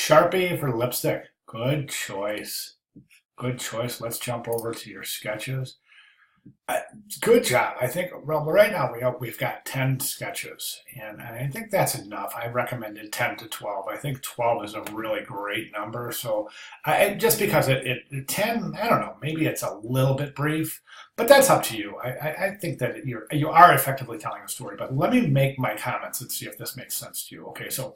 Sharpie for lipstick. Good choice. Good choice. Let's jump over to your sketches. Uh, Good job. I think, well, right now we've got 10 sketches, and I think that's enough. I recommended 10 to 12. I think 12 is a really great number. So just because 10, I don't know, maybe it's a little bit brief, but that's up to you. I think that you are effectively telling a story, but let me make my comments and see if this makes sense to you. Okay, so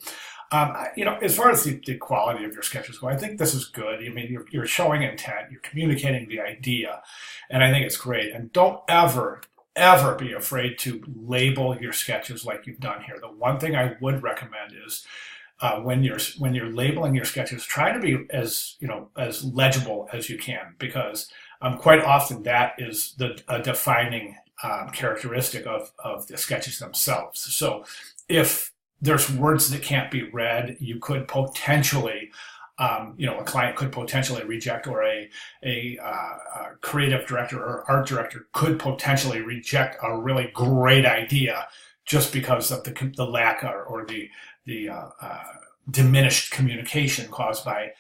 as far as the quality of your sketches go, I think this is good. I mean, you're showing intent, you're communicating the idea, and I think it's great. And don't ever be afraid to label your sketches like you've done here. The one thing I would recommend is when you're labeling your sketches, try to be as legible as you can, because quite often that is a defining characteristic of the sketches themselves. So if there's words that can't be read, you could potentially, a client could potentially reject, or a creative director or art director could potentially reject a really great idea just because of the lack or the diminished communication caused by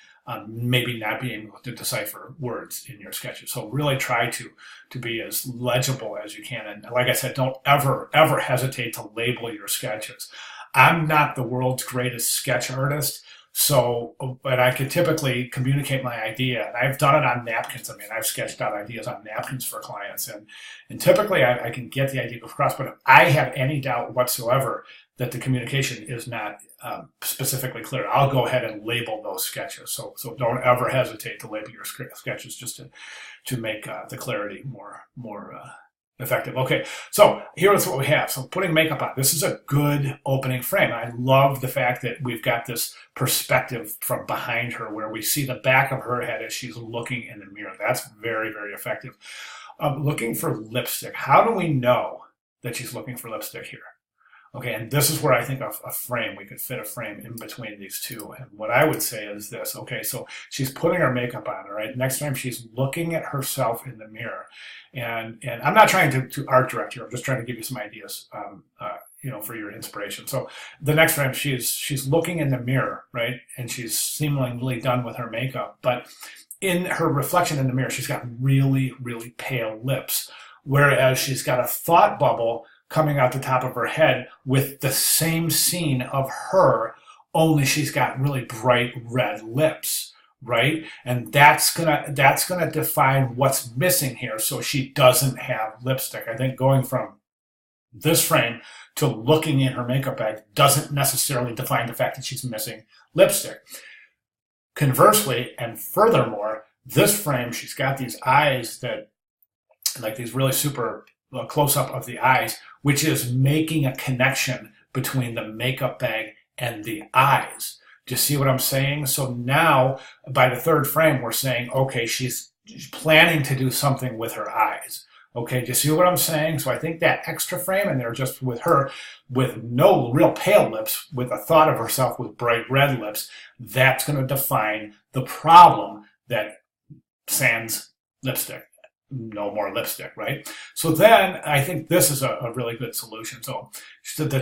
maybe not being able to decipher words in your sketches. So really try to be as legible as you can. And like I said, don't ever hesitate to label your sketches. I'm not the world's greatest sketch artist, but I could typically communicate my idea, and I've done it on napkins. I mean, I've sketched out ideas on napkins for clients, and typically I can get the idea across. But if I have any doubt whatsoever that the communication is not specifically clear, I'll go ahead and label those sketches. So don't ever hesitate to label your sketches just to make the clarity more effective. Okay, so here's what we have. So putting makeup on. This is a good opening frame. I love the fact that we've got this perspective from behind her where we see the back of her head as she's looking in the mirror. That's very, very effective. Looking for lipstick. How do we know that she's looking for lipstick here? Okay, and this is where I think we could fit a frame in between these two. And what I would say is this. Okay, so she's putting her makeup on, all right? Next time she's looking at herself in the mirror. And I'm not trying to art direct here. I'm just trying to give you some ideas, for your inspiration. So the next frame, she's looking in the mirror, right? And she's seemingly done with her makeup. But in her reflection in the mirror, she's got really, really pale lips. Whereas she's got a thought bubble coming out the top of her head with the same scene of her, only she's got really bright red lips, right? And that's gonna define what's missing here, so she doesn't have lipstick. I think going from this frame to looking in her makeup bag doesn't necessarily define the fact that she's missing lipstick. Conversely, and furthermore, this frame, she's got these eyes that, like these really super close-up of the eyes, which is making a connection between the makeup bag and the eyes. Do you see what I'm saying? So now, by the third frame, we're saying, okay, she's planning to do something with her eyes. Okay, do you see what I'm saying? So I think that extra frame in there, just with her, with no real pale lips, with a thought of herself with bright red lips, that's going to define the problem that sans lipstick. No more lipstick, right? So then I think this is a really good solution. So the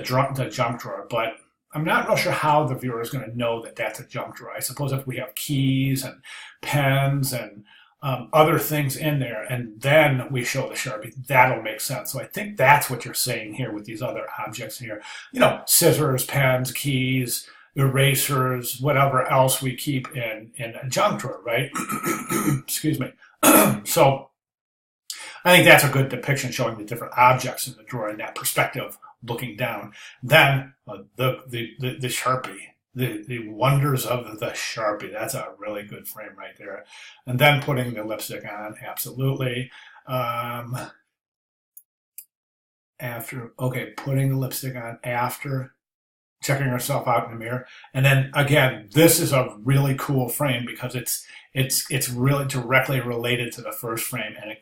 junk drawer, but I'm not real sure how the viewer is going to know that that's a junk drawer. I suppose if we have keys and pens and other things in there, and then we show the Sharpie, that'll make sense. So I think that's what you're saying here with these other objects here. Scissors, pens, keys, erasers, whatever else we keep in a junk drawer, right? Excuse me. So I think that's a good depiction showing the different objects in the drawer in that perspective, looking down. Then the Sharpie, the wonders of the Sharpie. That's a really good frame right there. And then putting the lipstick on, absolutely. Putting the lipstick on after checking herself out in the mirror. And then again, this is a really cool frame because it's really directly related to the first frame, and it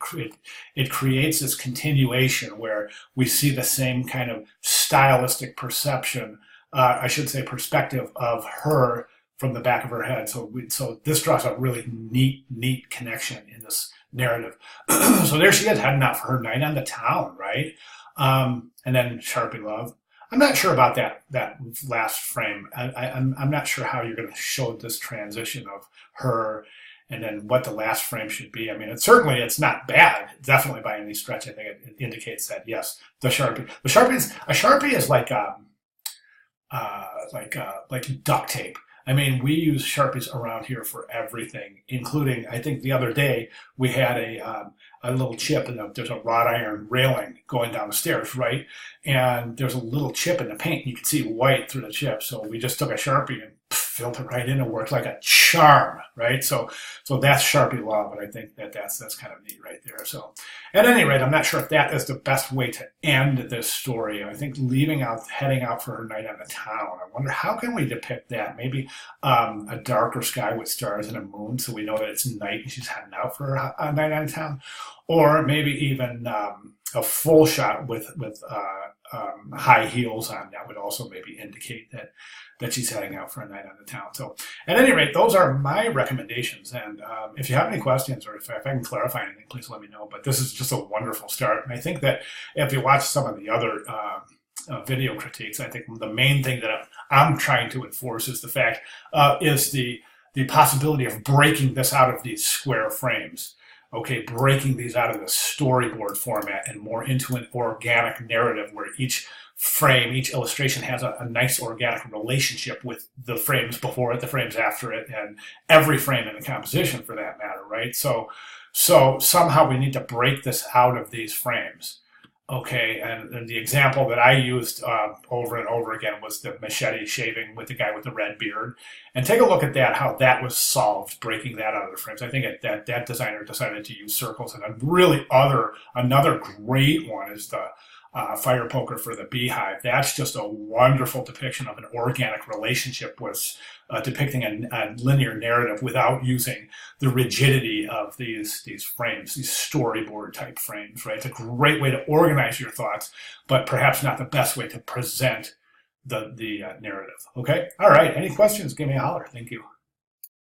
creates this continuation where we see the same kind of stylistic perception, perspective of her from the back of her head. So this draws a really neat connection in this narrative. So there she is heading out for her night on the town, right? And then Sharpie love. I'm not sure about that last frame. I'm not sure how you're going to show this transition of her, and then what the last frame should be. I mean, it's not bad, definitely by any stretch. I think it indicates that yes, the Sharpie is like duct tape. I mean, we use Sharpies around here for everything, including, I think the other day we had a little chip, and there's a wrought iron railing going down the stairs, right? And there's a little chip in the paint. You can see white through the chip. So we just took a Sharpie and filled it right in. It worked like a charm, right? So that's Sharpie law, but I think that's kind of neat right there. So at any rate, I'm not sure if that is the best way to end this story. I think heading out for her night on the town. I wonder, how can we depict that? Maybe a darker sky with stars and a moon, so we know that it's night and she's heading out for a night on the town, or maybe even a full shot with high heels on. That would also maybe indicate that she's heading out for a night on the town. So at any rate, those are my recommendations. And if you have any questions, or if I can clarify anything, please let me know. But this is just a wonderful start. And I think that if you watch some of the other video critiques, I think the main thing that I'm trying to enforce is the possibility of breaking this out of these square frames. Okay, breaking these out of the storyboard format and more into an organic narrative where each frame, each illustration has a nice organic relationship with the frames before it, the frames after it, and every frame in the composition for that matter, right? So somehow we need to break this out of these frames. Okay, and the example that I used over and over again was the machete shaving with the guy with the red beard. And take a look at that, how that was solved, breaking that out of the frames. I think that designer decided to use circles. And another great one is the fire poker for the beehive. That's just a wonderful depiction of an organic relationship with depicting a linear narrative without using the rigidity of these frames, these storyboard type frames, right? It's a great way to organize your thoughts, but perhaps not the best way to present the narrative. Okay? All right. Any questions? Give me a holler. Thank you.